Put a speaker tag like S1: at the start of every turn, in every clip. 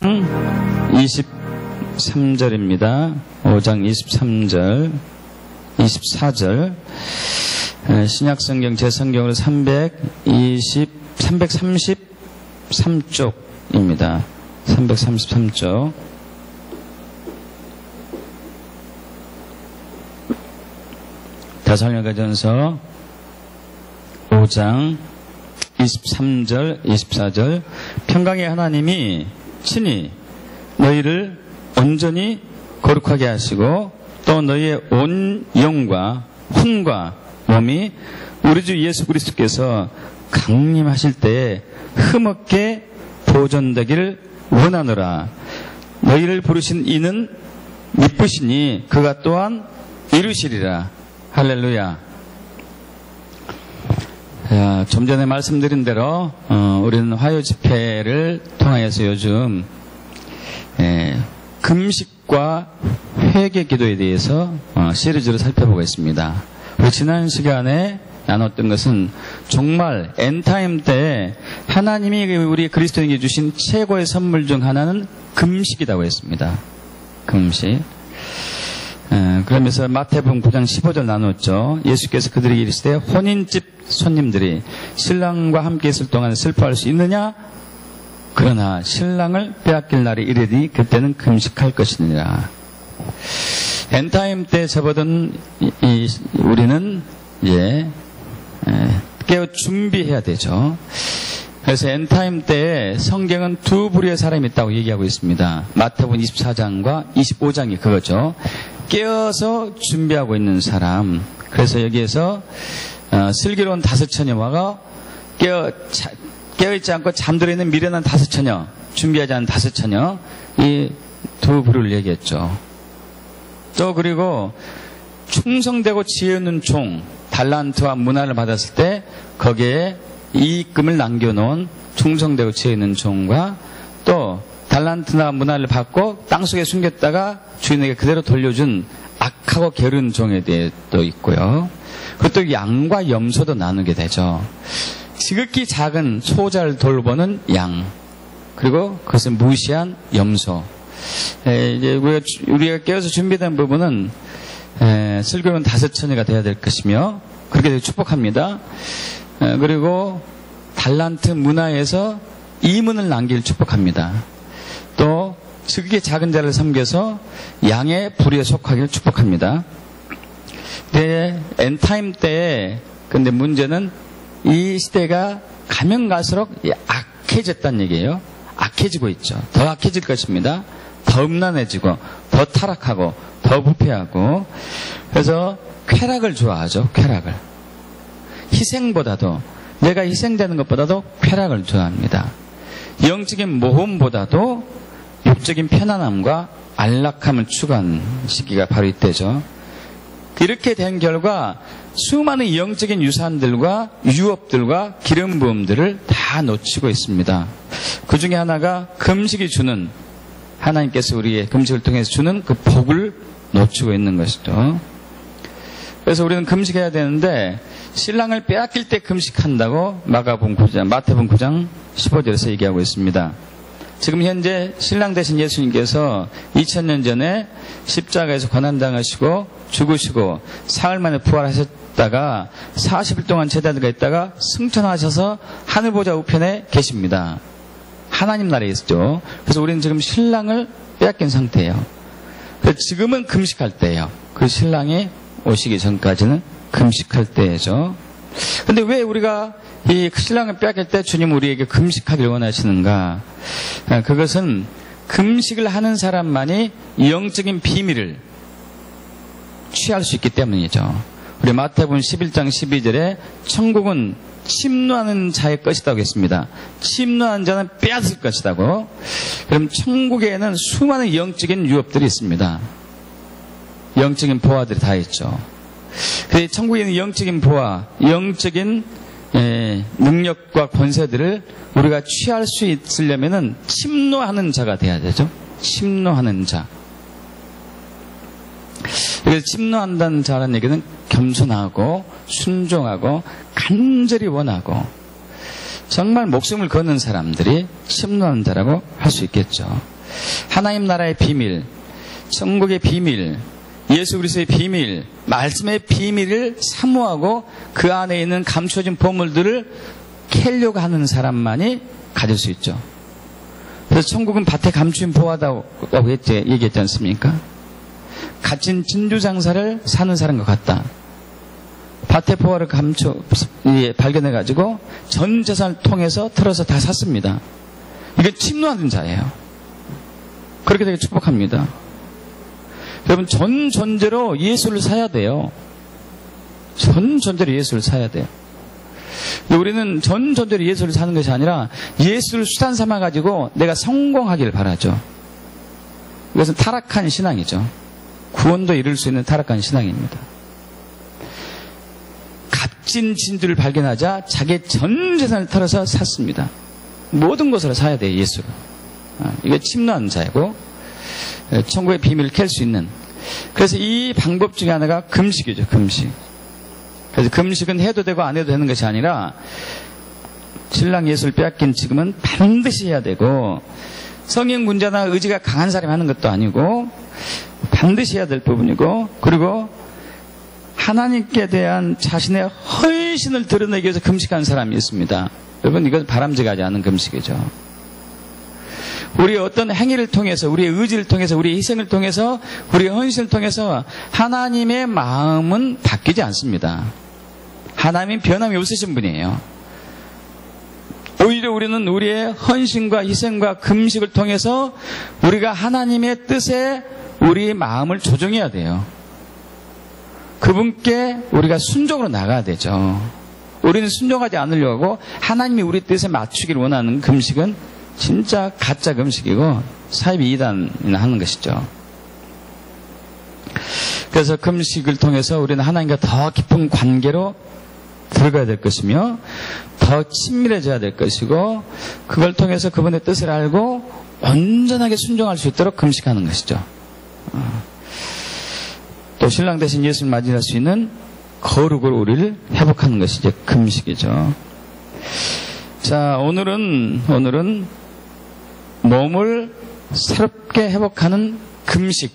S1: 23절입니다. 5장 23절, 24절. 신약성경 제 성경으로 333쪽입니다. 333쪽. 데살로니가전서 5장 23절, 24절. 평강의 하나님이 친히 너희를 온전히 거룩하게 하시고 또 너희의 온 영과 혼과 몸이 우리 주 예수 그리스도께서 강림하실 때에 흠없게 보존되기를 원하노라. 너희를 부르신 이는 미쁘시니 그가 또한 이루시리라. 할렐루야. 좀 전에 말씀드린 대로 우리는 화요 집회를 통하여서 요즘 금식과 회개 기도에 대해서 시리즈로 살펴보고 있습니다. 우리 지난 시간에 나눴던 것은 정말 엔타임 때 하나님이 우리 그리스도인에게 주신 최고의 선물 중 하나는 금식이라고 했습니다. 금식. 그러면서 마태복음 9장 15절 나눴죠. 예수께서 그들에게 이르시되 혼인집 손님들이 신랑과 함께 있을 동안에 슬퍼할 수 있느냐? 그러나 신랑을 빼앗길 날이 이르니 그때는 금식할 것이니라. 엔타임 때 접어든 우리는 이제 깨어 준비해야 되죠. 그래서 엔타임 때에 성경은 두 부류의 사람이 있다고 얘기하고 있습니다. 마태복음 24장과 25장이 그거죠. 깨어서 준비하고 있는 사람. 그래서 여기에서 슬기로운 다섯 처녀와 깨어있지 않고 잠들어 있는 미련한 다섯 처녀, 준비하지 않은 다섯 처녀, 이 두 부류를 얘기했죠. 또 그리고 충성되고 지혜 있는 종, 달란트와 문화를 받았을 때 거기에 이익금을 남겨놓은 충성되고 지혜 있는 종과 또 달란트나 문화를 받고 땅속에 숨겼다가 주인에게 그대로 돌려준 악하고 게으른 종에 대해도 있고요. 그것도 양과 염소도 나누게 되죠. 지극히 작은 소자를 돌보는 양, 그리고 그것을 무시한 염소. 이제 우리가 깨어서 준비된 부분은 슬기로운 다섯 처녀가 되어야 될 것이며 그렇게 축복합니다. 그리고 달란트 문화에서 이문을 남길 축복합니다. 또 지극히 작은 자를 섬겨서 양의 부리에 속하기를 축복합니다. 엔타임 때에 근데 문제는 이 시대가 가면 갈수록 악해졌다는 얘기예요. 악해지고 있죠. 더 악해질 것입니다. 더 음란해지고 더 타락하고 더 부패하고. 그래서 쾌락을 좋아하죠. 쾌락을. 희생보다도, 내가 희생되는 것보다도 쾌락을 좋아합니다. 영적인 모험보다도 육적인 편안함과 안락함을 추구하는 시기가 바로 이때죠. 이렇게 된 결과 수많은 영적인 유산들과 유업들과 기름 부음들을 다 놓치고 있습니다. 그 중에 하나가 금식이 주는, 하나님께서 우리의 금식을 통해서 주는 그 복을 놓치고 있는 것이죠. 그래서 우리는 금식해야 되는데 신랑을 빼앗길 때 금식한다고 마태복음 9장 15절에서 얘기하고 있습니다. 지금 현재 신랑 되신 예수님께서 2000년 전에 십자가에서 고난당하시고 죽으시고 사흘 만에 부활하셨다가 40일 동안 제자들과 있다가 승천하셔서 하늘보좌 우편에 계십니다. 하나님 나라에 있죠. 그래서 우리는 지금 신랑을 빼앗긴 상태예요. 그래서 지금은 금식할 때예요. 그 신랑이 오시기 전까지는 금식할 때죠. 근데 왜 우리가 이 신랑을 빼앗길 때 주님 우리에게 금식하기를 원하시는가? 그것은 금식을 하는 사람만이 영적인 비밀을 취할 수 있기 때문이죠. 우리 마태복음 11장 12절에 천국은 침노하는 자의 것이라고 했습니다. 침노하는 자는 빼앗을 것이라고. 그럼 천국에는 수많은 영적인 유업들이 있습니다. 영적인 보화들이 다 있죠. 그래서 천국에 있는 영적인 보화, 영적인 능력과 권세들을 우리가 취할 수 있으려면은 침노하는 자가 돼야 되죠. 침노하는 자. 그래서 침노한다는 자라는 얘기는 겸손하고 순종하고 간절히 원하고 정말 목숨을 거는 사람들이 침노하는 자라고 할 수 있겠죠. 하나님 나라의 비밀, 천국의 비밀, 예수 그리스도의 비밀, 말씀의 비밀을 사모하고 그 안에 있는 감춰진 보물들을 캐려고 하는 사람만이 가질 수 있죠. 그래서 천국은 밭에 감추인 보화다고 얘기했지 않습니까? 갇힌 진주장사를 사는 사람과 같다. 밭의 보화를 발견해가지고 전 재산을 통해서 틀어서 다 샀습니다. 이게 침노하는 자예요. 그렇게 되게 축복합니다. 여러분, 전 존재로 예수를 사야 돼요. 전 존재로 예수를 사야 돼요. 우리는 전 존재로 예수를 사는 것이 아니라 예수를 수단 삼아가지고 내가 성공하기를 바라죠. 이것은 타락한 신앙이죠. 구원도 이룰 수 있는 타락한 신앙입니다. 값진 진주를 발견하자 자기 전 재산을 털어서 샀습니다. 모든 것으로 사야 돼요, 예수를. 이게 침노하는 자이고 천국의 비밀을 캘 수 있는. 그래서 이 방법 중에 하나가 금식이죠, 금식. 그래서 금식은 해도 되고 안 해도 되는 것이 아니라 신랑 예수를 빼앗긴 지금은 반드시 해야 되고, 성인 군자나 의지가 강한 사람이 하는 것도 아니고 반드시 해야 될 부분이고, 그리고 하나님께 대한 자신의 헌신을 드러내기 위해서 금식하는 사람이 있습니다. 여러분, 이건 바람직하지 않은 금식이죠. 우리의 어떤 행위를 통해서, 우리의 의지를 통해서, 우리의 희생을 통해서, 우리의 헌신을 통해서 하나님의 마음은 바뀌지 않습니다. 하나님은 변함이 없으신 분이에요. 오히려 우리는 우리의 헌신과 희생과 금식을 통해서 우리가 하나님의 뜻에 우리의 마음을 조정해야 돼요. 그분께 우리가 순종으로 나가야 되죠. 우리는 순종하지 않으려고 하고 하나님이 우리 뜻에 맞추기를 원하는 금식은 진짜 가짜 금식이고 사이비 이단이나 하는 것이죠. 그래서 금식을 통해서 우리는 하나님과 더 깊은 관계로 들어가야 될 것이며 더 친밀해져야 될 것이고, 그걸 통해서 그분의 뜻을 알고 온전하게 순종할 수 있도록 금식하는 것이죠. 또 신랑 대신 예수를 맞이할 수 있는 거룩으로 우리를 회복하는 것이 이제 금식이죠. 자, 오늘은 몸을 새롭게 회복하는 금식에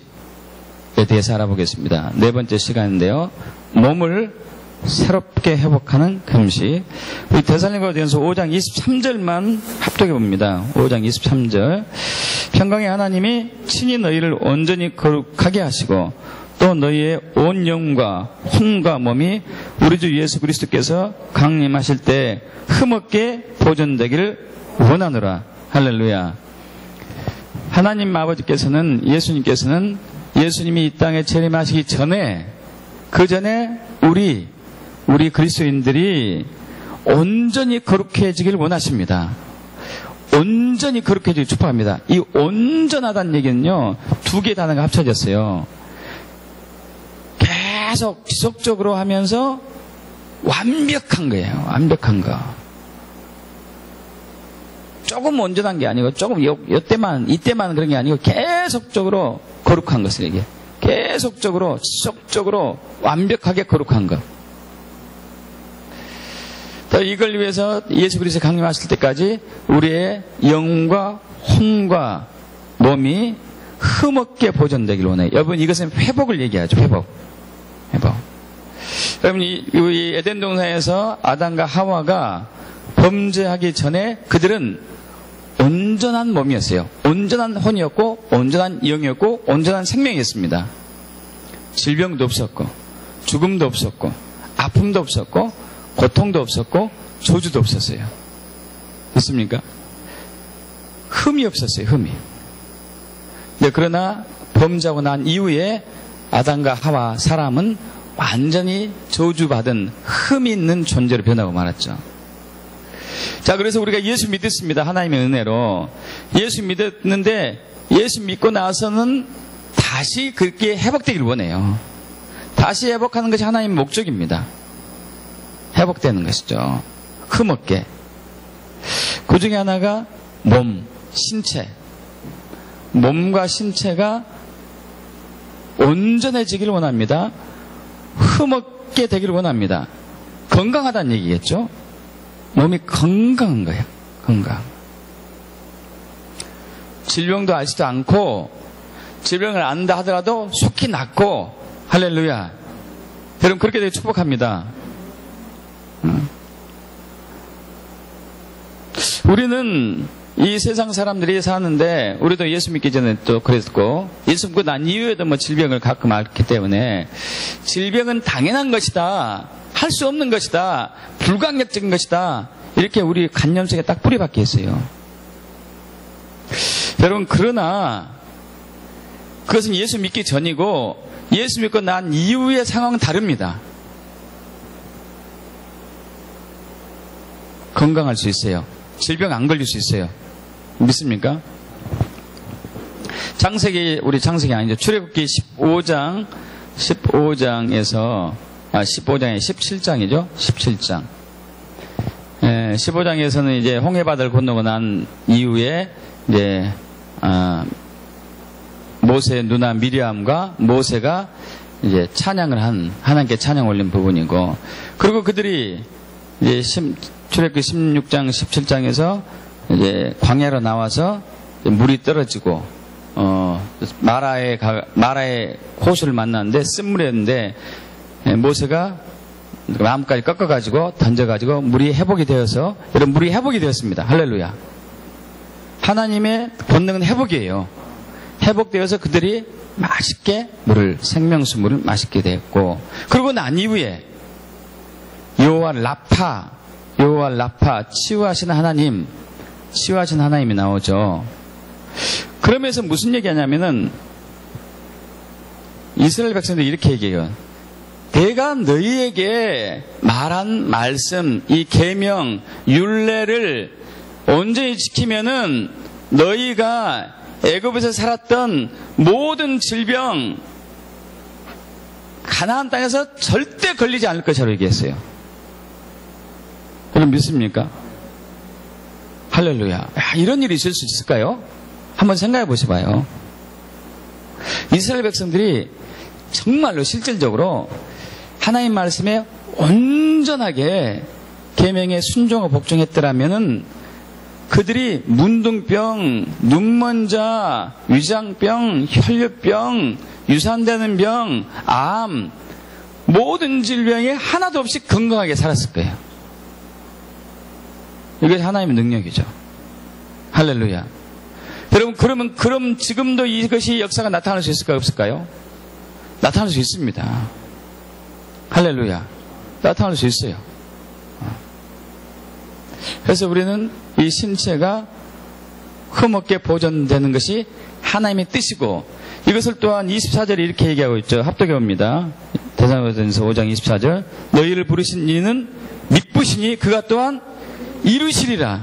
S1: 대해서 알아보겠습니다. 네 번째 시간인데요. 몸을 새롭게 회복하는 금식. 우리 데살로니가전서 5장 23절만 합독해 봅니다. 5장 23절. 평강의 하나님이 친히 너희를 온전히 거룩하게 하시고 또 너희의 온 영과 혼과 몸이 우리 주 예수 그리스도께서 강림하실 때 흠없게 보존되기를 원하노라. 할렐루야. 하나님 아버지께서는, 예수님이 이 땅에 재림하시기 전에, 그 전에 우리 그리스도인들이 온전히 거룩해지기를 원하십니다. 온전히 거룩해지기를 축복합니다. 이 온전하다는 얘기는요, 두 개의 단어가 합쳐졌어요. 계속 지속적으로 하면서 완벽한 거예요. 완벽한 거. 조금 온전한 게 아니고 조금 이때만 그런 게 아니고 계속적으로 거룩한 것을 얘기해요. 계속적으로 지속적으로 완벽하게 거룩한 것. 또 이걸 위해서 예수 그리스도 강림하실 때까지 우리의 영과 혼과 몸이 흠없게 보존되길 원해요. 여러분, 이것은 회복을 얘기하죠. 회복. 여러분, 이 에덴 동산에서 아담과 하와가 범죄하기 전에 그들은 온전한 몸이었어요. 온전한 혼이었고, 온전한 영이었고, 온전한 생명이었습니다. 질병도 없었고, 죽음도 없었고, 아픔도 없었고, 고통도 없었고, 저주도 없었어요. 있습니까? 흠이 없었어요. 흠이. 네, 그러나 범죄하고 난 이후에 아담과 하와 사람은 완전히 저주받은 흠이 있는 존재로 변하고 말았죠. 자, 그래서 우리가 예수 믿었습니다. 하나님의 은혜로. 예수 믿었는데 예수 믿고 나서는 다시 그렇게 회복되길 원해요. 다시 회복하는 것이 하나님의 목적입니다. 회복되는 것이죠. 흠없게. 그 중에 하나가 몸, 신체. 몸과 신체가 온전해지기를 원합니다. 흠없게 되기를 원합니다. 건강하다는 얘기겠죠. 몸이 건강한 거예요. 건강. 질병도 알지도 않고 질병을 안다 하더라도 속히 낫고 할렐루야. 여러분 그렇게 되게 축복합니다. 우리는 이 세상 사람들이 사는데 우리도 예수 믿기 전에 또 그랬고 예수 믿고 난 이후에도 뭐 질병을 가끔 앓기 때문에 질병은 당연한 것이다. 할 수 없는 것이다. 불가항력적인 것이다. 이렇게 우리 관념 속에 딱 뿌리박혀 있어요. 여러분 그러나 그것은 예수 믿기 전이고 예수 믿고 난 이후의 상황은 다릅니다. 건강할 수 있어요. 질병 안 걸릴 수 있어요. 믿습니까? 우리 창세기 아니죠. 출애굽기 15장에서 15장에 17장이죠. 17장. 15장에서는 이제 홍해바다를 건너고 난 이후에 이제 모세의 누나 미리암과 모세가 이제 찬양을 하나님께 찬양 올린 부분이고, 그리고 그들이 이제 출애굽기 16장 17장에서 이제 광야로 나와서 물이 떨어지고 마라의 호수를 만났는데 쓴물이었는데 모세가 나뭇가지 꺾어가지고 던져가지고 물이 회복이 되어서, 여러분 물이 회복이 되었습니다. 할렐루야. 하나님의 본능은 회복이에요. 회복되어서 그들이 맛있게 생명수 물을 맛있게 되었고, 그리고 난 이후에 여호와 라파 치유하시는 하나님이 나오죠. 그러면서 무슨 얘기하냐면은 이스라엘 백성들이 이렇게 얘기해요. 내가 너희에게 말한 말씀, 이 계명, 율례를 온전히 지키면은 너희가 애굽에서 살았던 모든 질병, 가나안 땅에서 절대 걸리지 않을 것이라고 얘기했어요. 여러분 믿습니까? 할렐루야. 이런 일이 있을 수 있을까요? 한번 생각해 보셔봐요. 이스라엘 백성들이 정말로 실질적으로 하나님 말씀에 온전하게 계명에 순종하고 복종했더라면은 그들이 문둥병, 눈먼자, 위장병, 혈류병, 유산되는 병, 암, 모든 질병에 하나도 없이 건강하게 살았을 거예요. 이게 하나님의 능력이죠. 할렐루야. 여러분 그럼 지금도 이것이 역사가 나타날 수 있을까요? 없을까요? 나타날 수 있습니다. 할렐루야. 나타날 수 있어요. 그래서 우리는 이 신체가 흠없게 보존되는 것이 하나님의 뜻이고, 이것을 또한 24절에 이렇게 얘기하고 있죠. 합독해봅니다. 데살로니가전서 5장 24절. 너희를 부르신 이는 미쁘시니 그가 또한 이루시리라.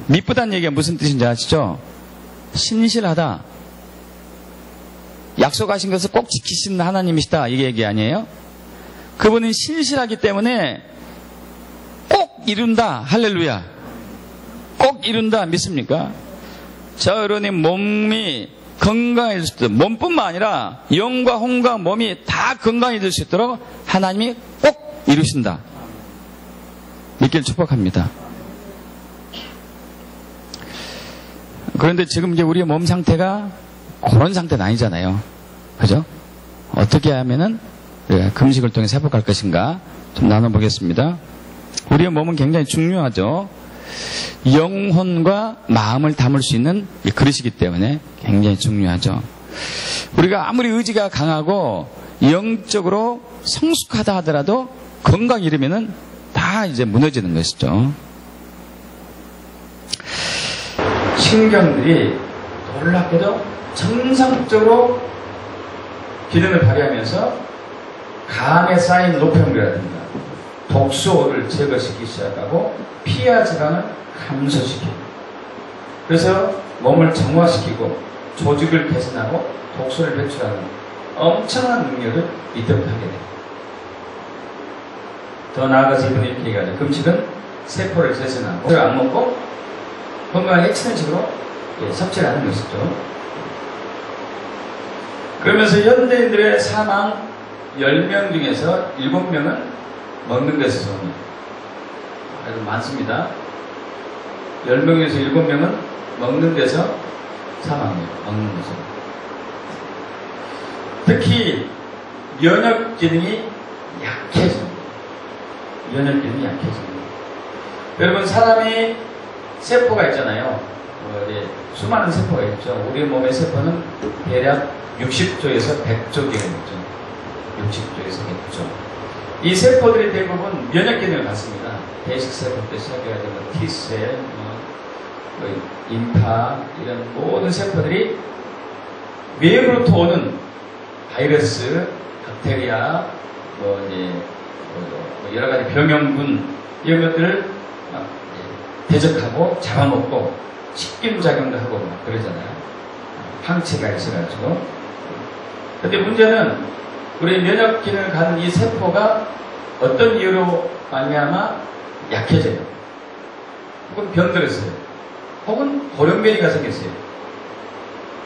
S1: 미쁘다는 얘기가 무슨 뜻인지 아시죠? 신실하다. 약속하신 것을 꼭 지키시는 하나님이시다. 이게 얘기 아니에요? 그분은 신실하기 때문에 꼭 이룬다. 할렐루야. 꼭 이룬다. 믿습니까? 저 여러분의 몸이 건강해질 수 있도록, 몸뿐만 아니라 영과 혼과 몸이 다 건강해질 수 있도록 하나님이 꼭 이루신다. 믿기를 축복합니다. 그런데 지금 이제 우리의 몸 상태가 그런 상태는 아니잖아요. 그죠? 어떻게 하면은 금식을 통해 회복할 것인가 좀 나눠보겠습니다. 우리의 몸은 굉장히 중요하죠. 영혼과 마음을 담을 수 있는 그릇이기 때문에 굉장히 중요하죠. 우리가 아무리 의지가 강하고 영적으로 성숙하다 하더라도 건강 잃으면은 다 이제 무너지는 것이죠. 신경들이 놀랍게도 정상적으로 기능을 발휘하면서 간에 쌓인 노폐물이라든가 독소를 제거시키기 시작하고 피하 지방을 감소시키고, 그래서 몸을 정화시키고 조직을 개선하고 독소를 배출하는 엄청난 능력을 이때부터 하게 됩니다. 더 나아가서 이분이 이렇게 얘기하죠. 금식은 세포를 재생하고 안 먹고 건강을 해치는 식으로 섭취를 하는 것이죠. 그러면서 현대인들의 사망 10명 중에서 7명은 먹는 것에서 옵니다. 아주 많습니다. 10명에서 7명은 먹는 데서 사망해요. 먹는 데서. 특히 면역 기능이 약해집니다. 면역 기능이 약해집니다. 여러분, 사람이 세포가 있잖아요. 수많은 세포가 있죠. 우리 몸의 세포는 대략 60조에서 100조 개가 있죠. 60조에서 100조. 이 세포들이 대부분 면역 기능을 갖습니다. 배식세포부터 시작해가지고 T셀, 인파, 이런 모든 세포들이 외부로부터 오는 바이러스, 박테리아, 여러 가지 병용균, 이런 것들을 대적하고 잡아먹고 식균작용도 하고 막 그러잖아요. 항체가 있어가지고. 근데 문제는 우리 면역 기능을 가진 이 세포가 어떤 이유로 말미암아 약해져요. 혹은 병들었어요. 혹은 돌연변이가 생겼어요.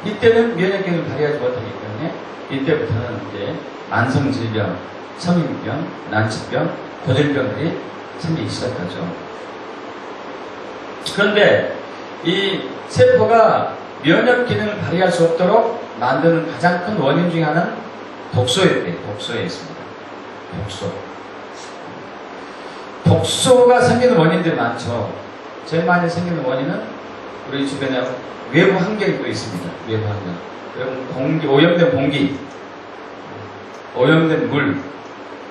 S1: 이때는 면역 기능을 발휘하지 못하기 때문에 이때부터는 이제 만성질병, 성인병, 난치병, 고질병들이 생기기 시작하죠. 그런데 이 세포가 면역 기능을 발휘할 수 없도록 만드는 가장 큰 원인 중에 하나는 독소에 있습니다. 독소가 생기는 원인들이 많죠. 제일 많이 생기는 원인은 우리 주변에 외부 환경이 또 있습니다. 외부 환경. 여러분, 오염된 공기, 오염된 물,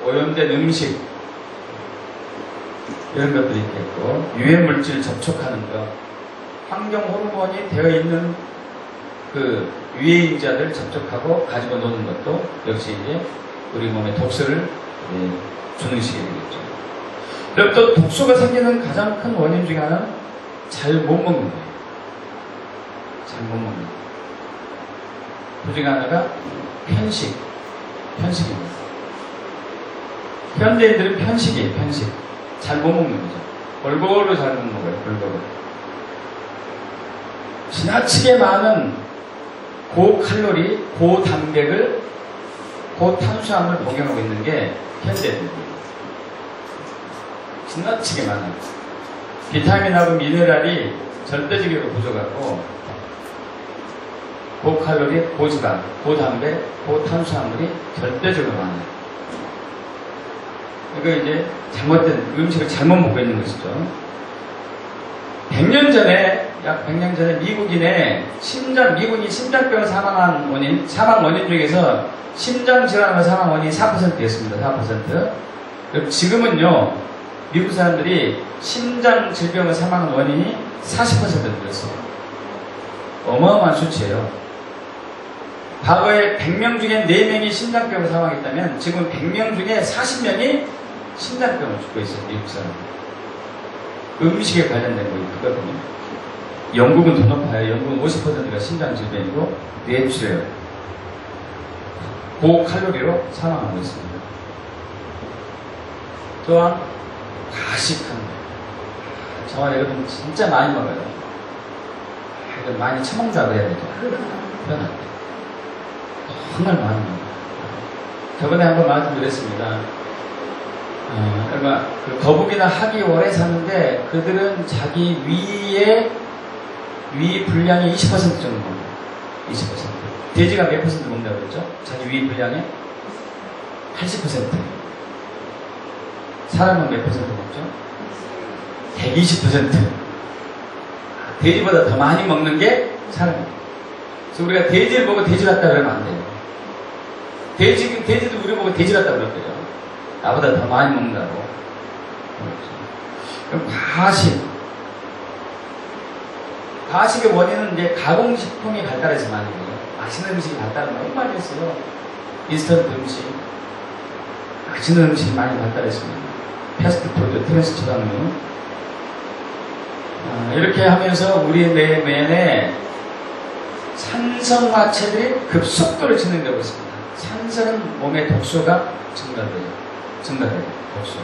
S1: 오염된 음식, 이런 것들이 있겠고, 유해물질 접촉하는 것, 환경 호르몬이 되어 있는 그 유해인자들 접촉하고 가지고 노는 것도 역시 이제 우리 몸에 독소를 주는 식이 되겠죠. 그리고 또 독소가 생기는 가장 큰 원인 중에 하나는 잘 못 먹는 거예요. 잘 못 먹는 거. 그 중에 하나가 편식입니다. 현대인들은 편식이에요, 편식. 잘 못 먹는 거죠. 골고루 잘 못 먹어요, 골고루. 지나치게 많은 고칼로리, 고단백을, 고탄수화물 복용하고 있는 게 현대인들이에요. 지나치게 많아요. 비타민하고 미네랄이 절대적으로 부족하고, 고칼로리, 고지방, 고단백, 고탄수화물이 절대적으로 많아요. 이거 이제 잘못된 음식을 잘못 먹고 있는 것이죠. 100년 전에, 약 100년 전에 미군이 심장병을 사망 원인 중에서 심장질환으로 사망 원인이 4%였습니다. 4%. 지금은요, 미국 사람들이 심장질병을 사망 원인이 40% 늘었어요. 어마어마한 수치예요. 과거에 100명 중에 4명이 심장병으로 사망했다면 지금 100명 중에 40명이 심장병을 죽고 있어요. 미국 사람들. 음식에 관련된 거 있거든요. 영국은 더 높아요. 영국은 50%가 심장질병이고 뇌출혈, 고칼로리로 사망하고 있습니다. 또한 과식한 거. 저와 여러분 진짜 많이 먹어요. 많이 처먹자고 해야 되죠. 편하게. 정말 많이 먹어요. 저번에 한번 말씀드렸습니다. 그 거북이나 학이 오래 사는데 그들은 자기 위 분량의 20% 정도 먹어요. 20%. 돼지가 몇 퍼센트 먹는다고 그랬죠? 자기 위 분량의 80%. 사람은 몇 퍼센트 먹죠? 120%. 돼지보다 더 많이 먹는 게 사람이에요. 그래서 우리가 돼지를 보고 돼지 같다 그러면 안 돼요. 돼지도 우리 보고 돼지 같다 그랬거든요. 나보다 더 많이 먹는다고. 그럼 과식의 원인은 이제 가공식품이 발달해서 많이 거예요. 맛있는 음식이 발달하면 너무 많이 했어요. 인스턴트 음식, 맛있는 음식이 많이 발달했습니다. 패스트푸드, 트랜스초당류. 이렇게 하면서 우리 내면에 산성화체들이 급속도로 진행되고 있습니다. 산성은 몸의 독소가 증가돼요. 독소.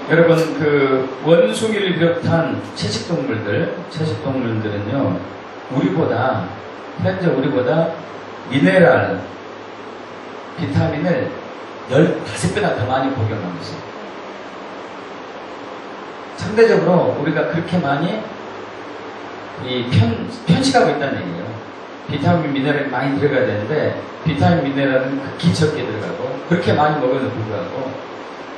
S1: 여러분, 그 원숭이를 비롯한 채식동물들은요, 현재 우리보다 미네랄, 비타민을 15배나 더 많이 복용하고 있어요. 상대적으로 우리가 그렇게 많이 편식하고 있다는 얘기예요. 비타민, 미네랄이 많이 들어가야 되는데 비타민, 미네랄은 극히 적게 들어가고 그렇게 많이 먹어도 불구하고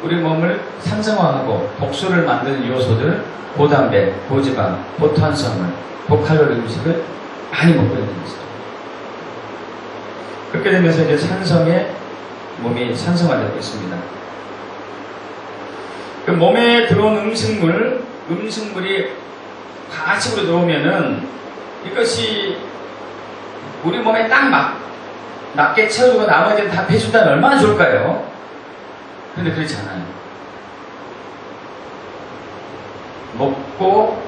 S1: 우리 몸을 산성화하고 독소를 만드는 요소들, 고단백, 고지방, 고탄수화물, 고칼로리 음식을 많이 먹고 있는 것이죠. 그렇게 되면서 이제 몸이 산성화되고 있습니다. 그 몸에 들어온 음식물이 과식으로 들어오면은 이것이 우리 몸에 딱 맞게 채워주고 나머지는 다 배준다면 얼마나 좋을까요? 근데 그렇지 않아요. 먹고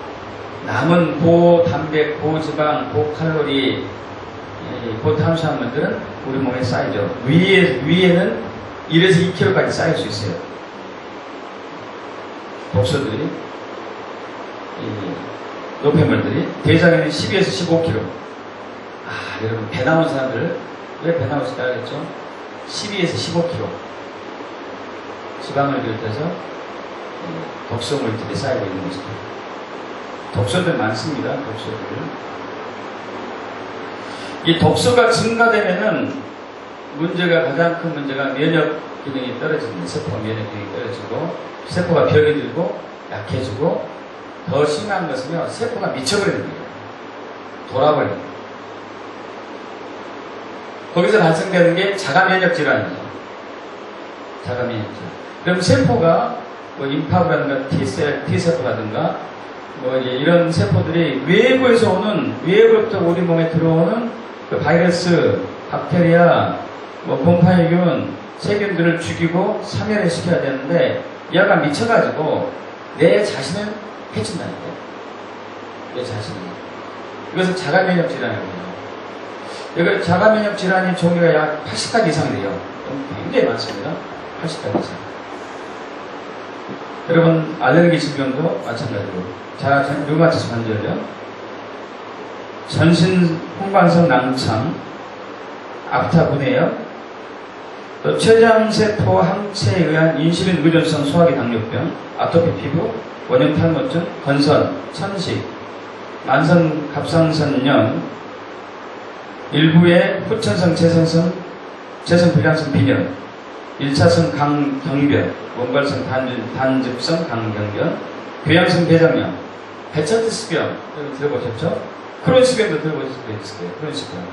S1: 남은 고단백, 고지방, 고칼로리, 고탄수화물들은 우리 몸에 쌓이죠. 위에는 1에서 2kg까지 쌓일 수 있어요. 독소들이, 노폐물들이. 대장에는 12에서 15kg. 여러분, 배 나온 사람들, 왜 배 나올지 알겠죠? 12에서 15kg. 지방을 비롯해서 독소 물질이 쌓이고 있는 것이죠. 독소들 많습니다. 독소들. 이 독소가 증가되면은 가장 큰 문제가 면역 기능이 떨어집니다. 세포 면역 기능이 떨어지고 세포가 병이 들고 약해지고 더 심한 것은요, 세포가 미쳐버리는 거예요. 돌아버리는 거예요. 거기서 발생되는 게 자가 면역 질환이죠. 자가 면역 질환. 그럼 세포가 임파브라든가 T세포라든가 이런 세포들이 외부로부터 우리 몸에 들어오는 그 바이러스, 박테리아, 곰팡이균, 세균들을 죽이고 사멸시켜야 되는데 얘가 미쳐가지고 내 자신을 해친다는 거예요. 내 자신을. 이것을 자가면역 질환이라고 해요. 여기 자가면역 질환이 종류가 약 80가지 이상 돼요. 굉장히 많습니다. 80가지 이상. 여러분, 알레르기 질병도 마찬가지로. 류마티스 관절염, 전신 홍반성 낭창, 앞타 분해염, 또 췌장세포 항체에 의한 인슐린 의존성 소화기 당뇨병, 아토피 피부, 원형 탈모증, 건선, 천식, 만성 갑상선염, 일부의 후천성 재성 불량성 빈혈, 1차성 강경변, 원발성 단즙성 강경변, 궤양성 대장염, 헤처티스병, 들어보셨죠? 크론스병도 들어보셨을 거예요. 크론스병.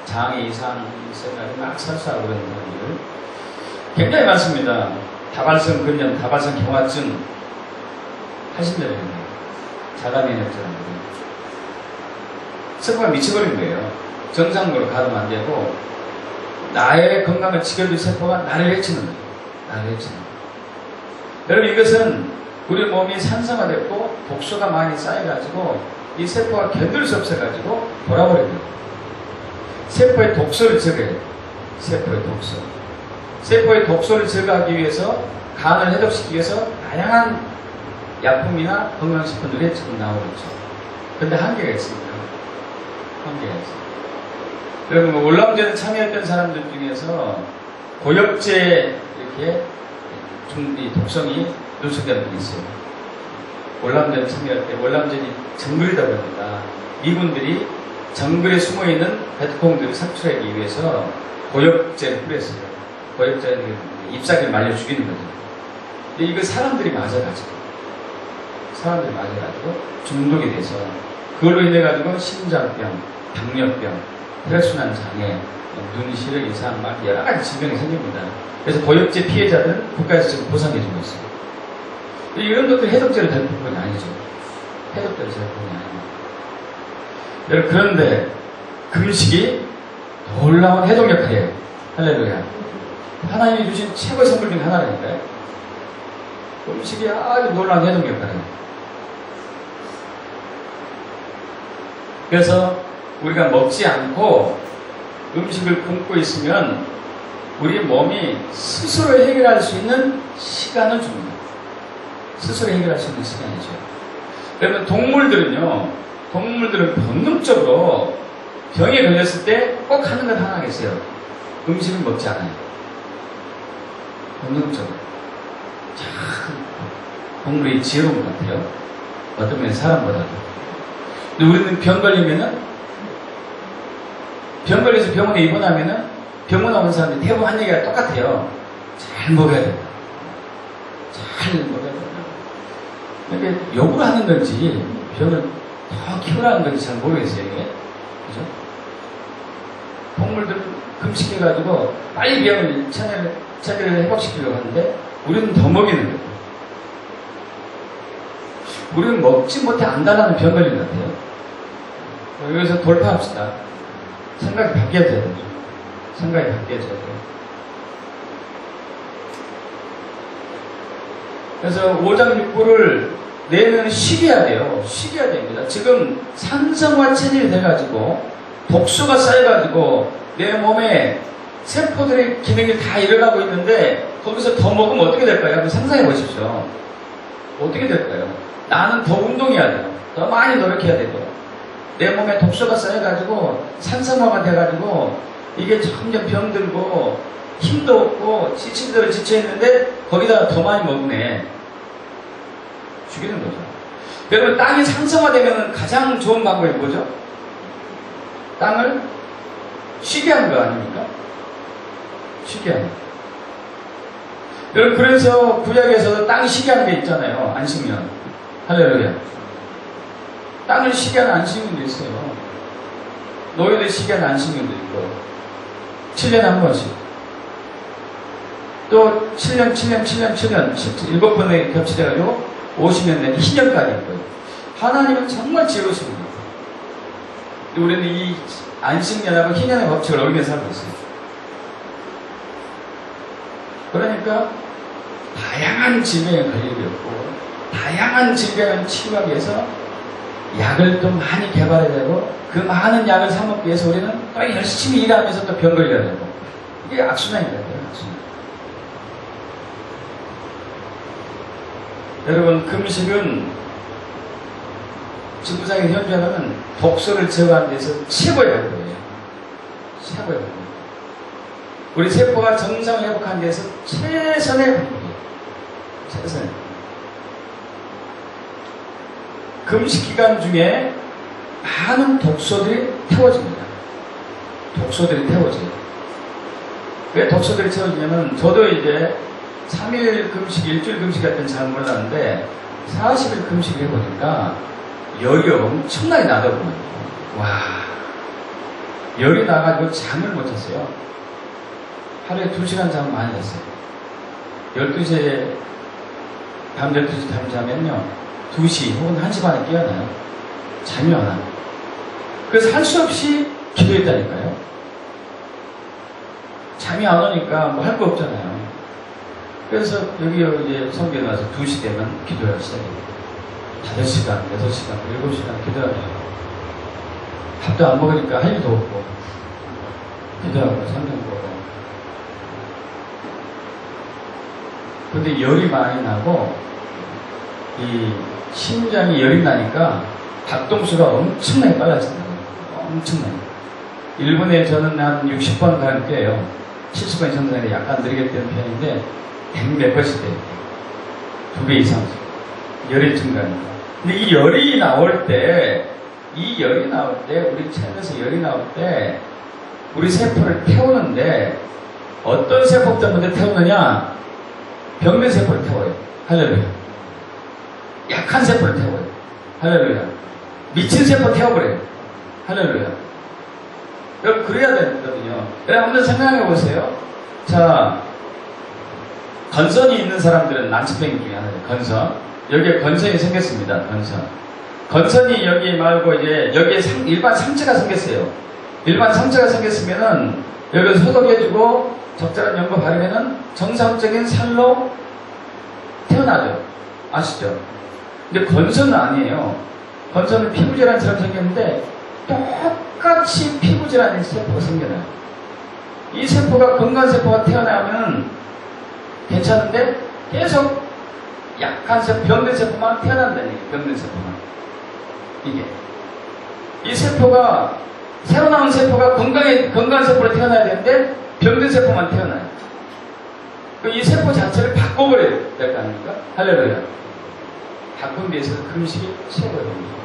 S1: 장애 이상 있어가지고 막 설사하고 그러는 사람들. 굉장히 많습니다. 다발성 근염, 다발성 경화증 하신다는 거예요. 자가면역 질환들이. 세포가 미쳐버린 거예요. 정상으로 가면 안 되고, 나의 건강을 지켜줄 세포가 나를 해치는 거예요. 나를 해치는 거예요. 여러분, 이것은 우리 몸이 산성화됐고, 독소가 많이 쌓여가지고, 이 세포가 견딜 수 없어가지고, 돌아버립니다. 세포의 독소를 제거해요. 세포의 독소. 세포의 독소를 제거하기 위해서, 간을 해독시키기 위해서, 다양한 약품이나 건강식품들이 지금 나오겠죠. 근데 한계가 있습니다. 한계가 있습니다. 여러분, 월남전에 참여했던 사람들 중에서 고엽제 이렇게 독성이 누적된 분이 있어요. 월남전에 참여할 때 월남전이 정글이다 보니까 미군들이 정글에 숨어있는 베트콩들을 삭출하기 위해서 고엽제를 뿌렸어요. 고엽제는 잎사귀를 말려 죽이는 거죠. 근데 이거 사람들이 맞아가지고 중독이 돼서 그걸로 인해가지고 신장병, 당뇨병, 혈액순환 장애, 눈 시력 이상 막 여러 가지 질병이 생깁니다. 그래서 고엽제 피해자들은 국가에서 지금 보상해주고 있어요. 이런 것들 해독제를 될 부분이 아니죠. 해독제를 될 부분이 아닙니다. 여러분, 그런데 금식이 놀라운 해독 역할이에요. 할렐루야. 하나님이 주신 최고의 선물 중 하나라니까요. 금식이 아주 놀라운 해독 역할이에요. 그래서 우리가 먹지 않고 음식을 굶고 있으면 우리 몸이 스스로 해결할 수 있는 시간을 줍니다. 스스로 해결할 수 있는 시간이죠. 그러면 동물들은 본능적으로 병에 걸렸을 때 꼭 하는 것 하나가 있어요. 음식을 먹지 않아요. 본능적으로. 참, 동물이 지혜로운 것 같아요. 어떤 면에 사람보다도. 근데 우리는 병 걸리면은, 병 걸려서 병원에 입원하면은, 병원 온 사람들이 대부분 한 얘기가 똑같아요. 잘 먹어야 된다. 잘 먹어야 된다. 이게 욕을 하는 건지, 병을 더 키우라는 건지 잘 모르겠어요, 이게. 그죠? 동물들 금식해가지고 빨리 병을 체내를 회복시키려고 하는데, 우리는 더 먹이는 거예요. 우리는 먹지 못해 안달나는 병 걸린 것 같아요. 여기서 돌파합시다. 생각이 바뀌어야 돼요. 생각이 바뀌어져야 돼요. 그래서 5장 6부를 내면 쉬게 해야 돼요. 쉬게 해야 됩니다. 지금 산성화 체질이 돼가지고 독소가 쌓여가지고 내 몸에 세포들의 기능이 다 일어나고 있는데 거기서 더 먹으면 어떻게 될까요? 한번 상상해 보십시오. 어떻게 될까요? 나는 더 운동해야 돼요. 더 많이 노력해야 되고 내 몸에 독소가 쌓여가지고 산성화가 돼가지고 이게 점점 병들고 힘도 없고 지친 대로 지쳐있는데 거기다가 더 많이 먹네. 죽이는 거죠. 여러분 땅이 산성화되면 가장 좋은 방법이 뭐죠? 땅을 쉬게 하는 거 아닙니까? 쉬게 하는 거. 여러분 그래서 구약에서도 땅 쉬게 하는 게 있잖아요. 안식년. 할렐루야. 땅을 쉬게 하는 안식년도 있어요. 노예들 쉬게 하는 안식년도 있고 7년에 한 번씩 또 7년 7번에 겹치돼가지고 50년 내 희년까지 있고요. 하나님은 정말 지혜로우십니다. 우리는 이 안식년하고 희년의 법칙을 어기며 살고 있어요. 그러니까 다양한 질병에 걸리게 없고 다양한 질병을 치료하기 위해서 약을 또 많이 개발해야 되고 그 많은 약을 사먹기 위해서 우리는 또 열심히 일하면서 또 병 걸려야 되고 이게 악순환인 거예요. 악순환. 여러분 금식은 지구상의 현존하는 독소를 제거하는 데서 최고의 방법이에요. 최고의 방법. 우리 세포가 정상을 회복하는 데서 최선의 방법이에요. 최선의 방법. 금식 기간 중에 많은 독소들이 태워집니다. 독소들이 태워져요. 왜 독소들이 태워지냐면 저도 이제 3일 금식, 일주일 금식 할 때는 잘 몰랐는데 40일 금식을 해보니까 열이 엄청나게 나더군요. 와, 열이 나가지고 잠을 못 잤어요. 하루에 2시간 잠을 많이 잤어요. 12시에 밤 12시 잠 자면요 2시 혹은 1시 반에 깨어나요. 잠이 안 와요. 그래서 할 수 없이 기도했다니까요. 잠이 안 오니까 뭐 할 거 없잖아요. 그래서 여기 이제 성경에 와서 2시 되면 기도를 시작해요. 5시간, 6시간, 7시간 기도하고 밥도 안 먹으니까 할 일도 없고 기도하고 성경 보고 근데 열이 많이 나고 이 심장이 열이 나니까 박동수가 엄청나게 빨라진다. 엄청나게. 1분에 저는 한 60번 가는 때예요. 70번 정도에 약간 느리게 되는 편인데 100몇 번씩 돼요. 2배 이상 열이 증가하니까. 근데 이 열이 나올 때 우리 체내에서 열이 나올 때 우리 세포를 태우는데 어떤 세포부터 먼저 태우느냐? 병든 세포를 태워요. 할렐루야. 약한 세포를 태워요. 할렐루야. 미친 세포 태워버려요. 할렐루야. 여러분 그래야 되거든요. 여러분 한번 생각해 보세요. 자, 건선이 있는 사람들은 난치병 중에 하나예요. 건선. 여기에 건선이 생겼습니다. 건선. 건선이 여기 말고 이제 여기에 일반 상처가 생겼어요. 일반 상처가 생겼으면은 여기를 소독해주고 적절한 연고 바르면은 정상적인 살로 태어나죠. 아시죠? 근데 건선은 아니에요. 건선은 피부질환처럼 생겼는데 똑같이 피부질환의 세포가 생겨나요. 이 세포가 건강한 세포가 태어나면 괜찮은데 계속 약한 세포, 병든 세포만 태어난다는 얘기예요. 병든 세포만. 이게. 이 세포가, 새로 나온 세포가 건강한 세포로 태어나야 되는데 병든 세포만 태어나요. 이 세포 자체를 바꿔버려야 될 거 아닙니까? 할렐루야. 바꾼 데 있어서 금식이 최고입니다.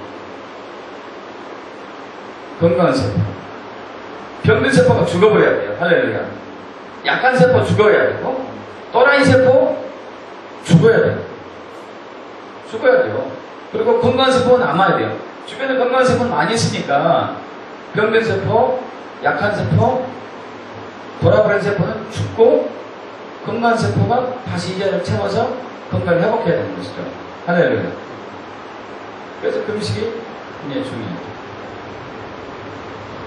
S1: 건강한 세포. 병든 세포가 죽어버려야 돼요. 할렐루야. 약한 세포 죽어야 되고, 또라이 세포 죽어야 돼요. 죽어야 돼요. 그리고 건강한 세포는 남아야 돼요. 주변에 건강한 세포는 많이 있으니까, 병든 세포, 약한 세포, 돌아버린 세포는 죽고, 건강한 세포가 다시 이 자리를 채워서 건강을 회복해야 되는 것이죠. 할렐루야. 그래서 금식이 굉장히 중요해요.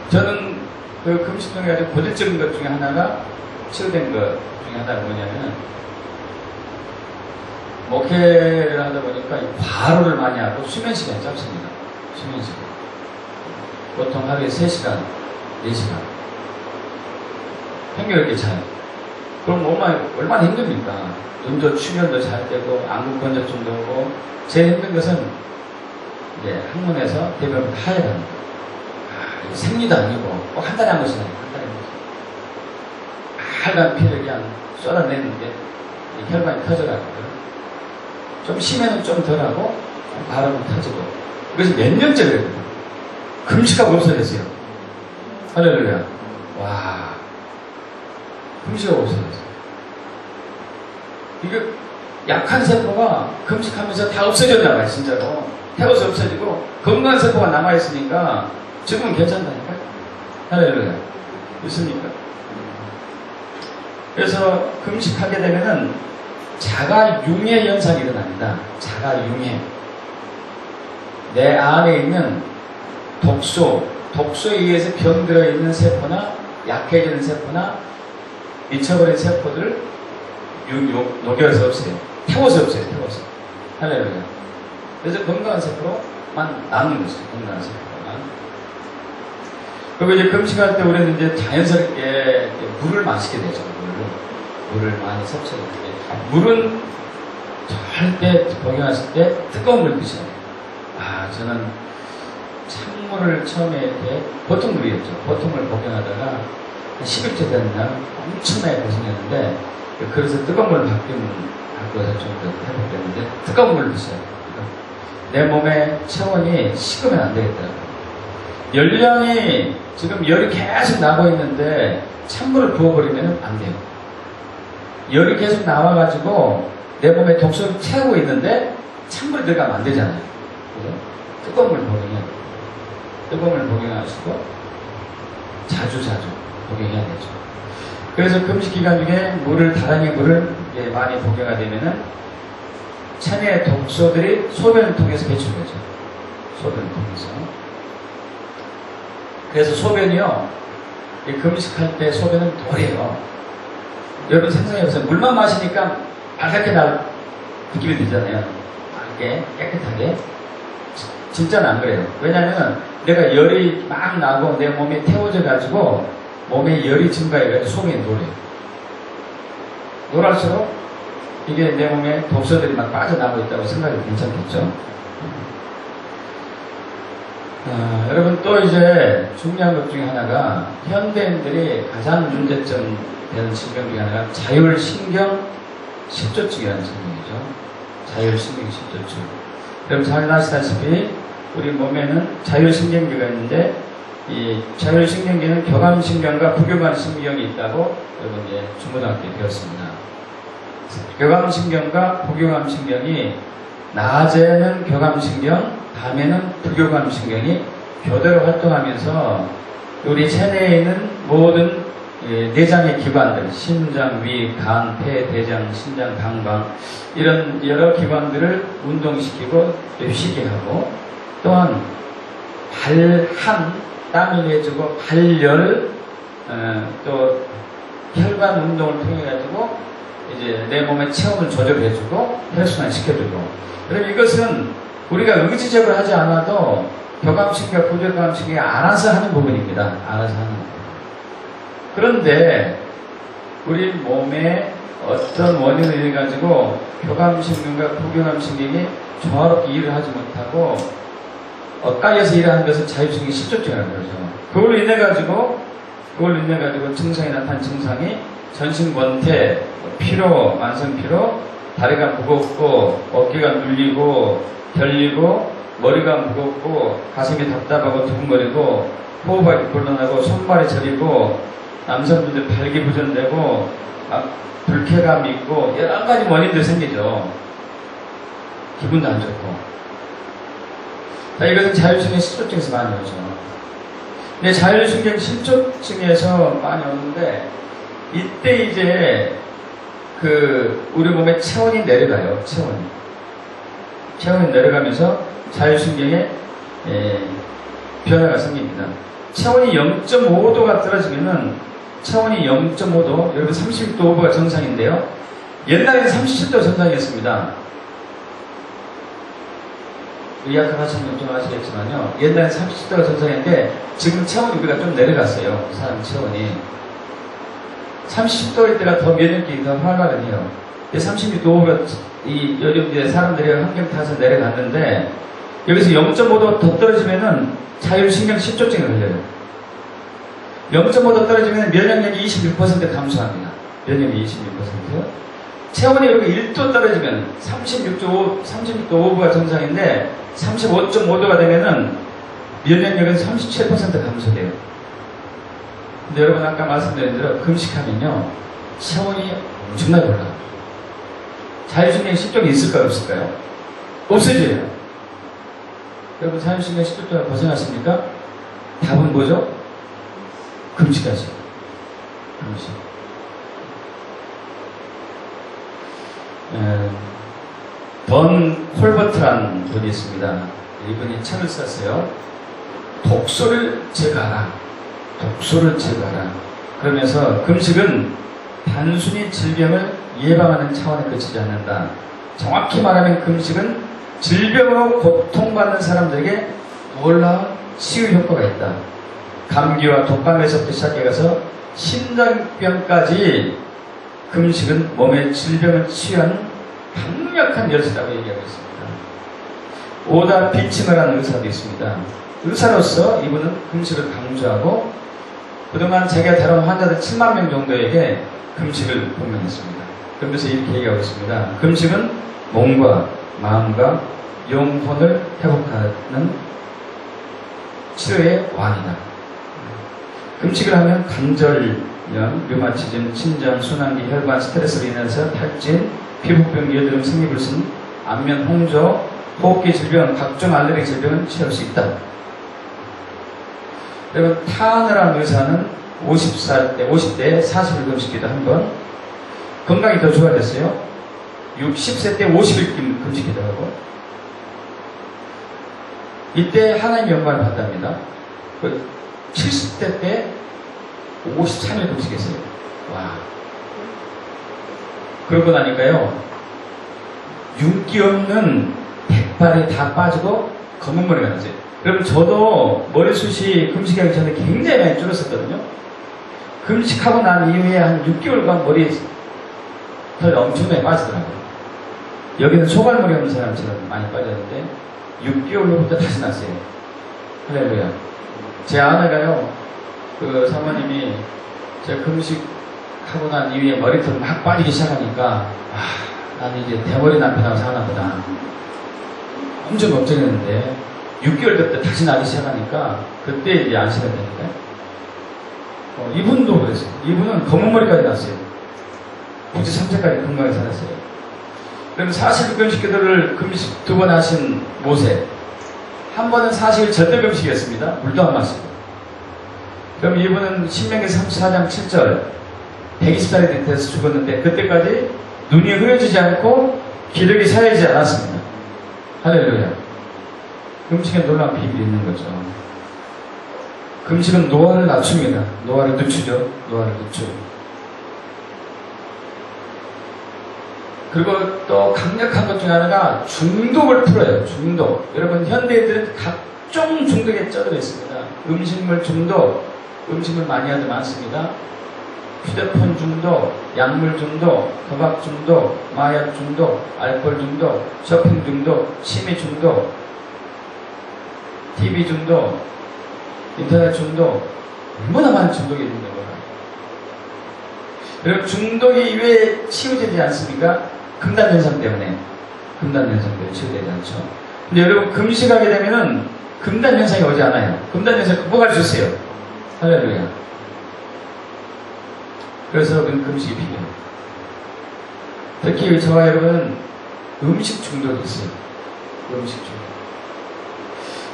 S1: 저는 그 금식 중에 아주 고질적인 것 중에 하나가, 치유된 것 중에 하나가 뭐냐면, 목회를 하다 보니까 과로를 많이 하고 수면 시간이 짧습니다. 수면 시간. 보통 하루에 3시간, 4시간. 평균 이렇게 자요. 그럼 얼마나 힘듭니까? 눈도 출혈도 잘 되고, 안구건조증도 오고, 제일 힘든 것은, 이제 학문에서 대부분 하얘야 합니다. 생리도 아니고, 꼭 한 달에 한 번씩 나요. 한 달에 한 번씩. 빨간 피를 그냥 쏟아내는데, 혈관이 터져가지고. 좀 심해는 좀 덜하고, 바람은 터지고. 그래서 몇 년째 그래요. 금식하고 없어졌어요. 할렐루야. 와. 금식하고 없어졌어요. 이게 약한 세포가 금식하면서 다 없어졌나 봐요, 진짜로. 태워서 없어지고, 건강한 세포가 남아있으니까, 지금은 괜찮다니까요. 할렐루야. 있습니까? 그래서 금식하게 되면은 자가융해 현상이 일어납니다. 자가융해. 내 안에 있는 독소에 의해서 병들어 있는 세포나 약해지는 세포나 미쳐버린 세포들을 녹여서 없애요. 태워서 없애요. 태워서. 할렐루야. 그래서 건강한 세포로만 남는 것이죠. 건강한 세포로만. 그리고 이제 금식할 때 우리는 이제 자연스럽게 물을 마시게 되죠. 물을 많이 섭취하게 되죠. 물은 절대 복용하실 때 뜨거운 물 드셔야 돼요. 저는 찬물을 처음에 이렇게 보통물이었죠. 보통물 복용하다가 한 10일째 되는 날 엄청나게 고생했는데, 그래서 뜨거운 물을 바꿔서 좀 회복됐는데, 뜨거운 물을 드셔야 돼요. 내 몸의 체온이 식으면 안 되겠더라고요. 열량이 지금 열이 계속 나고 있는데 찬물을 부어버리면 안 돼요. 열이 계속 나와가지고 내 몸에 독소를 채우고 있는데 찬물이 들어가면 안 되잖아요. 그래서 뜨거운 물 복용해야 돼요. 뜨거운 물 복용하시고 자주 복용해야 되죠. 그래서 금식 기간 중에 다량의 물을 많이 복용하게 되면은 체내의 독소들이 소변을 통해서 배출되죠. 소변을 통해서. 그래서 소변이요, 금식할 때 소변은 노래요. 여러분 생각해보세요. 물만 마시니까 빨갛게 느낌이 들잖아요. 맑게, 깨끗하게. 진짜는 안 그래요. 왜냐면 내가 열이 막 나고 내 몸이 태워져가지고 몸에 열이 증가해가지고 소변이 노래요. 노랄수록 이게 내 몸에 독소들이 막 빠져나오고 있다고 생각이 괜찮겠죠? 여러분 또 이제 중요한 것 중에 하나가 현대인들이 가장 문제점 되는 질병 중에 하나가 자율신경 식조증이라는 질병이죠. 자율신경 식조증. 여러분 잘 아시다시피 우리 몸에는 자율신경계가 있는데 이 자율신경계는 교감신경과 부교감신경이 있다고 여러분 이제 중고등학교 때 배웠습니다. 교감신경과 부교감신경이 낮에는 교감신경, 밤에는 부교감신경이 교대로 활동하면서 우리 체내에 있는 모든 내장의 기관들, 심장, 위, 간, 폐, 대장, 신장, 방광 이런 여러 기관들을 운동시키고 휴식게 하고 또한 발한, 땀을 내주고 발열, 또 혈관 운동을 통해 가지고 이제 내 몸의 체온을 조절해주고 혈순환 시켜주고. 그럼 이것은 우리가 의지적으로 하지 않아도 교감신경, 부교감신경이 알아서 하는 부분입니다. 알아서 하는 부분. 그런데 우리 몸에 어떤 원인을 인해 가지고 교감신경과 부교감신경이 조화롭게 일을 하지 못하고 엇갈려서 일하는 것을 자율신경 식조증이라고 그러죠. 그걸로 인해 가지고 증상이 나타난 증상이 전신 권태, 피로, 만성 피로, 다리가 무겁고 어깨가 눌리고 결리고 머리가 무겁고 가슴이 답답하고 두근거리고 호흡하기 곤란하고 손발이 저리고 남성분들 발기부전되고 막 불쾌감 있고 여러 가지 원인들이 생기죠. 기분도 안 좋고. 자, 이것은 자율신경 실조증에서 많이 오죠. 근데 자율신경 실조증에서 많이 오는데 이때 이제 우리 몸의 체온이 내려가요. 체온이 내려가면서 자율신경에 변화가 생깁니다. 체온이 0.5도가 떨어지면은 체온이 0.5도, 여러분 36도 5도가 정상인데요. 옛날에는 37도 정상이었습니다. 의학과 하시는 분 좀 아시겠지만요. 옛날엔 37도가 정상인데 지금 체온이 우리가 좀 내려갔어요. 사람 체온이. 30도일 때가 더 면역력이 더 활발해요. 36도 5도가 요즘 사람들이 환경 타서 내려갔는데 여기서 0.5도 더 떨어지면은 자율신경 실조증이 걸려요. 0.5도 떨어지면 면역력이 26% 감소합니다. 면역력이 26%. 체온이 이렇게 1도 떨어지면 36도 5도가 정상인데 35.5도가 되면은 면역력은 37% 감소돼요. 근데 여러분 아까 말씀드린 대로 금식하면요 체온이 엄청나게 올라가요. 자율신경 실조증이 있을까요? 없을까요? 없어져요. 여러분 자율신경 실조증을 벗어났습니까? 답은 뭐죠? 금식하지. 금식. 던 콜버트라는 분이 있습니다. 이분이 책을 썼어요. 독소를 제거하라. 독소를 제거하라. 그러면서 금식은 단순히 질병을 예방하는 차원에 그치지 않는다. 정확히 말하면 금식은 질병으로 고통받는 사람들에게 놀라운 치유 효과가 있다. 감기와 독감에서부터 시작해서 심장병까지 금식은 몸의 질병을 치유하는 강력한 열쇠라고 얘기하고 있습니다. 오다 비치너라는 의사도 있습니다. 의사로서 이분은 금식을 강조하고 그동안 자기가 다룬 환자들 7만 명 정도에게 금식을 권면했습니다. 그러면서 이렇게 얘기하고 있습니다. 금식은 몸과 마음과 영혼을 회복하는 치료의 왕이다. 금식을 하면 관절염, 류마티즘, 심장, 순환기, 혈관, 스트레스로 인해서 탈진, 피부병, 여드름, 생리불순, 안면, 홍조, 호흡기 질병, 각종 알레르기 질병은 치료할 수 있다. 그리고 타너라는 의사는 50대 40일 금식기도 한 번, 건강이 더 좋아졌어요. 60세 때 50일 금식기도 하고, 이때 하나님의 영광을 받답니다. 70대 때 53일 금식했어요. 와. 그러고 나니까요, 윤기 없는 백발이 다 빠지고 검은 머리가 났어요. 여러분, 저도 머리숱이 금식하기 전에 굉장히 많이 줄었었거든요. 금식하고 난 이후에 한 6개월간 머리 털이 엄청나게 빠지더라고요. 여기는 소갈머리 없는 사람처럼 많이 빠졌는데 6개월 후부터 다시 났어요. 할렐루야. 제 아내가요, 사모님이 제가 금식하고 난 이후에 머리털 막 빠지기 시작하니까 나는 이제 대머리 남편하고 사나 보다. 엄청 걱정했는데 6개월 때부터 다시 나기 시작하니까 그때 이제 안심이 되니까 이분도 그랬어요. 이분은 검은 머리까지 났어요. 93세까지 건강하게 살았어요. 그럼 40일 금식 기도를 금식 2번 하신 모세, 한 번은 40일 절대 금식이었습니다. 물도 안 마시고. 그럼 이분은 신명기 34장 7절 120살이 돼서 죽었는데 그때까지 눈이 흐려지지 않고 기력이 사여지지 않았습니다. 할렐루야. 금식에 놀라운 비밀이 있는 거죠. 금식은 노화를 낮춥니다. 노화를 늦추죠. 노화를 늦추죠. 그리고 또 강력한 것 중에 하나가 중독을 풀어요. 중독. 여러분, 현대인들은 각종 중독에 쩌여 있습니다. 음식물 중독, 음식물 많이 하도 많습니다. 휴대폰 중독, 약물 중독, 도박 중독, 마약 중독, 알코올 중독, 쇼핑 중독, 취미 중독, TV 중독, 인터넷 중독, 얼마나 많은 중독이 있는 거예요. 여러분 중독이 왜 치유되지 않습니까? 금단현상 때문에. 금단현상 때문에 치유되지 않죠. 근데 여러분 금식하게 되면은 금단현상이 오지 않아요. 금단현상 극복할 수 있어요. 할렐루야. 그래서 금식이 필요해요. 특히 저와 여러분은 음식 중독이 있어요. 음식 중독.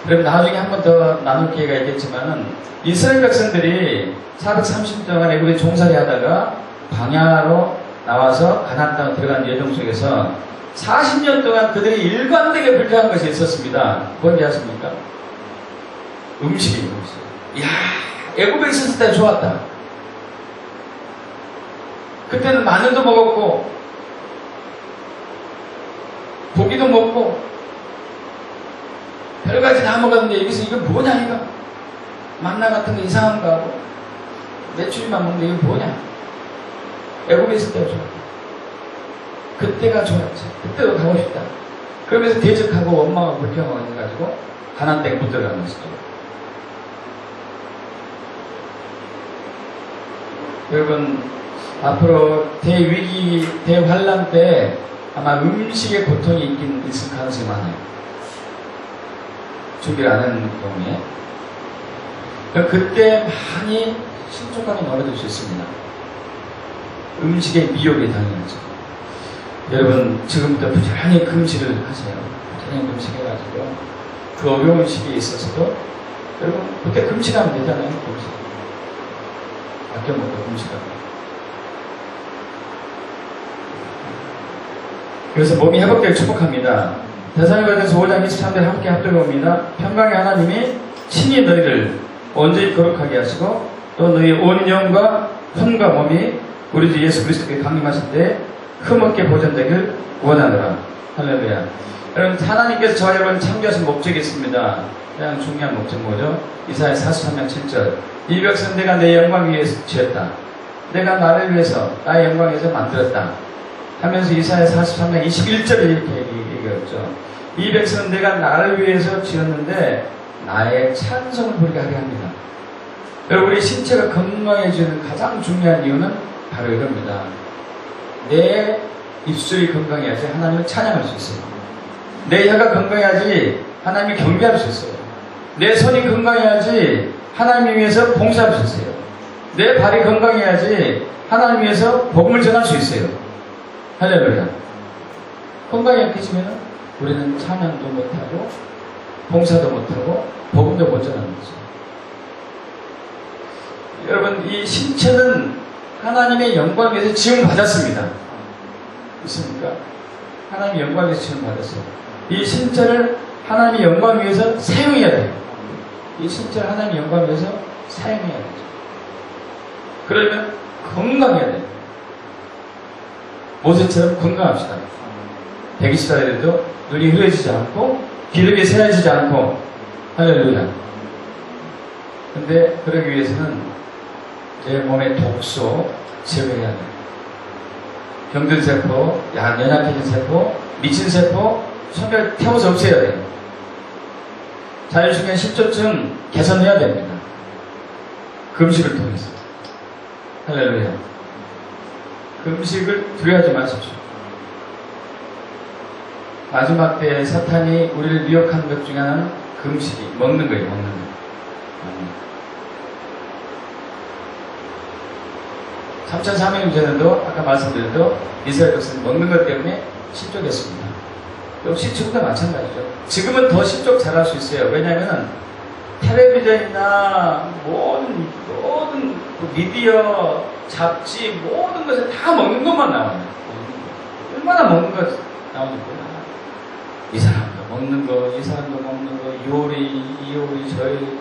S1: 그럼 나중에 한 번 더 나눌 기회가 있겠지만은 이스라엘 백성들이 430년 동안 애굽에 종살이 하다가 광야로 나와서 가나안 땅에 들어간 여정 속에서 40년 동안 그들이 일관되게 불평한 것이 있었습니다. 뭔지 아십니까? 음식이에요. 음식. 이야, 애굽에 있었을 때 좋았다. 그때는 마늘도 먹었고 고기도 먹고 별가지 다 먹었는데 여기서 이거 뭐냐 이거 만나 같은 거 이상한 거 하고 메추리만 먹는데 이거 뭐냐. 애굽에 있을 때가 좋았다. 그때가 좋았지. 그때도 가고 싶다. 그러면서 대적하고 원망하고 불평하고 해가지고 가나안 땅에 못 들어가는 것이죠. 여러분 앞으로 대위기 대환란 때 아마 음식의 고통이 있을 가능성이 많아요. 준비를 안 하는 경우에. 그때 많이 신속하게 멀어질 수 있습니다. 음식의 미혹에 당해야죠. 여러분 지금부터 부지런히 금식을 하세요. 부지런히 금식해가지고 그 어려운 시기에 있어서도 여러분 그때 금식하면 되잖아요. 금식. 아껴 먹고 금식하고. 그래서 몸이 회복되길 축복합니다. 데살로니가전서 5장 23절 함께 합독해봅니다. 평강의 하나님이 친히 너희를 온전히 거룩하게 하시고 또 너희 온 영과 혼과 몸이 우리 주 예수 그리스도께 강림하실 때 흠없게 보존되길 원하노라. 할렐루야. 여러분 하나님께서 저와 여러분 창조하신 목적이 있습니다. 가장 중요한 목적 뭐죠? 이사야 43장 7절 이 백성 내가 내 영광 위해서 지었다. 내가 나를 위해서 나의 영광 위해서 만들었다. 하면서 이사야 43장 21절에 이렇게 얘기했죠. 이 백성은 내가 나를 위해서 지었는데 나의 찬송을 부르게 하게 합니다. 여러분 우리 신체가 건강해지는 가장 중요한 이유는 바로 이겁니다. 내 입술이 건강해야지 하나님을 찬양할 수 있어요. 내 혀가 건강해야지 하나님을 경배할 수 있어요. 내 손이 건강해야지 하나님 위해서 봉사할 수 있어요. 내 발이 건강해야지 하나님 위해서 복음을 전할 수 있어요. 할렐루야. 건강이 약해지면 우리는 찬양도 못하고 봉사도 못하고 복음도 못 전하는 거죠. 여러분 이 신체는 하나님의 영광 위해서 지음 받았습니다. 있습니까? 하나님의 영광 위해서 지음 받았어요. 이 신체를 하나님의 영광 위해서 사용해야 돼요. 이 신체를 하나님의 영광 위해서 사용해야 되죠. 그러면 건강해야 돼요. 모세처럼 건강합시다. 120살에도 눈이 흐려지지 않고 기름이 새어지지 않고 할렐루야. 근데 그러기 위해서는 내 몸의 독소 제거해야 돼요. 병든 세포, 연약해진 세포, 미친 세포 소멸 태워서 없애야 돼요. 자율신경 실조증 개선해야 됩니다. 금식을 통해서. 할렐루야. 금식을 두려워하지 마십시오. 마지막 때에 사탄이 우리를 미혹하는 것 중에 하나는 금식이 먹는 거예요. 먹는 거. 삼천사백년 전에도 아까 말씀드렸도 이스라엘 백성이 먹는 것 때문에 실족했습니다. 역시 지금도 마찬가지죠. 지금은 더 실족 잘할 수 있어요. 왜냐하면 텔레비전이나 모든 미디어, 잡지 모든 것에 다 먹는 것만 나와요. 얼마나 먹는 것 나오는구나. 이 사람도 먹는 거, 이 사람도 먹는 거, 요리, 이 요리, 저 요리,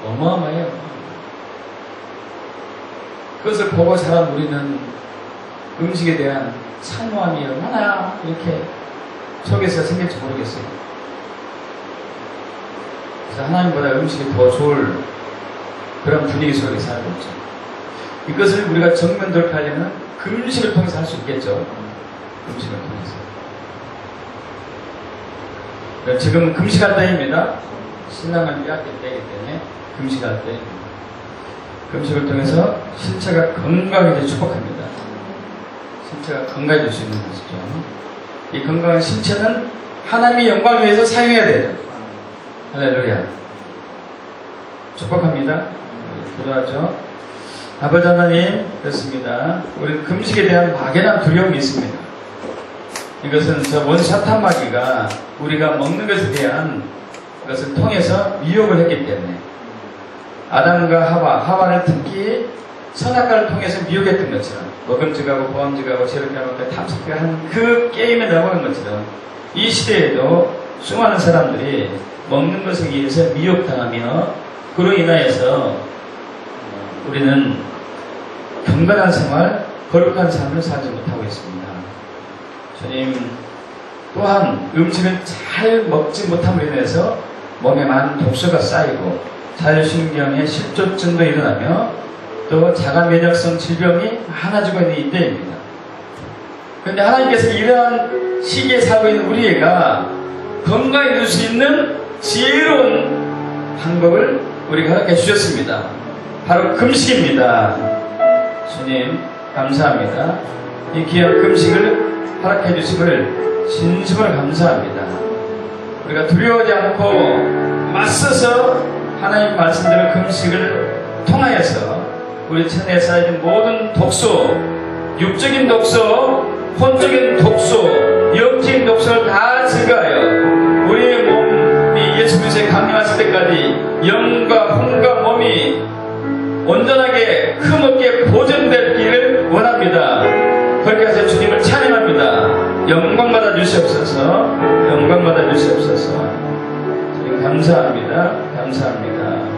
S1: 어마어마해요. 그것을 보고 자란 우리는 음식에 대한 산후함이 얼마나 이렇게 속에서 생길지 모르겠어요. 그래서 하나님보다 음식이 더 좋을 그런 분위기 속에 살고 있죠. 이것을 우리가 정면 돌파하려면 금식을 통해서 할 수 있겠죠. 금식을 통해서. 지금 금식할 때입니다. 신랑을 빼앗길 때이기 때문에 금식할 때입니다. 금식을 통해서 신체가 건강하게 축복합니다. 신체가 건강해질 수 있는 것이죠. 이 건강한 신체는 하나님의 영광을 위해서 사용해야 돼요. 할렐루야. 축복합니다. 기도하죠. 아버지 하나님, 그렇습니다. 우리 금식에 대한 막연한 두려움이 있습니다. 이것은 저 원샷한 마귀가 우리가 먹는 것에 대한 것을 통해서 미혹을 했기 때문에 아담과 하와를 특히 선악과를 통해서 미혹했던 것처럼 먹음직하고 보암직하고 저렇게 하고 탐색한 그 게임에 넘어간 것처럼 이 시대에도 수많은 사람들이 먹는 것에 의해서 미혹당하며 그로 인하여서 우리는 경건한 생활, 거룩한 삶을 살지 못하고 있습니다. 주님, 또한 음식을 잘 먹지 못함으로 인해서 몸에 많은 독소가 쌓이고 자율신경의 실조증도 일어나며 또 자가면역성 질병이 많아지고 있는 이때입니다. 그런데 하나님께서 이러한 시기에 살고 있는 우리가 건강해질 수 있는 지혜로운 방법을 우리가 허락해 주셨습니다. 바로 금식입니다. 주님 감사합니다. 이 귀한 금식을 허락해 주심을 진심으로 감사합니다. 우리가 두려워하지 않고 맞서서 하나님 말씀대로 금식을 통하여서 우리 체내에 쌓여진 모든 독소, 육적인 독소, 혼적인 독소, 영적인 독소를 다 제거하여 우리의 몸이 예수 그리스도의 강림하실 때까지 영과 혼과 몸이 온전하게 흠없게 보존될 길을 원합니다. 그렇게 해서 주님을 찬양합니다. 영광받아 주시옵소서. 영광받아 주시옵소서. 주님 감사합니다. 감사합니다.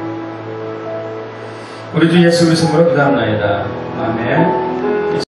S1: 우리 주 예수 그리스도로 기도합나이다. 아멘.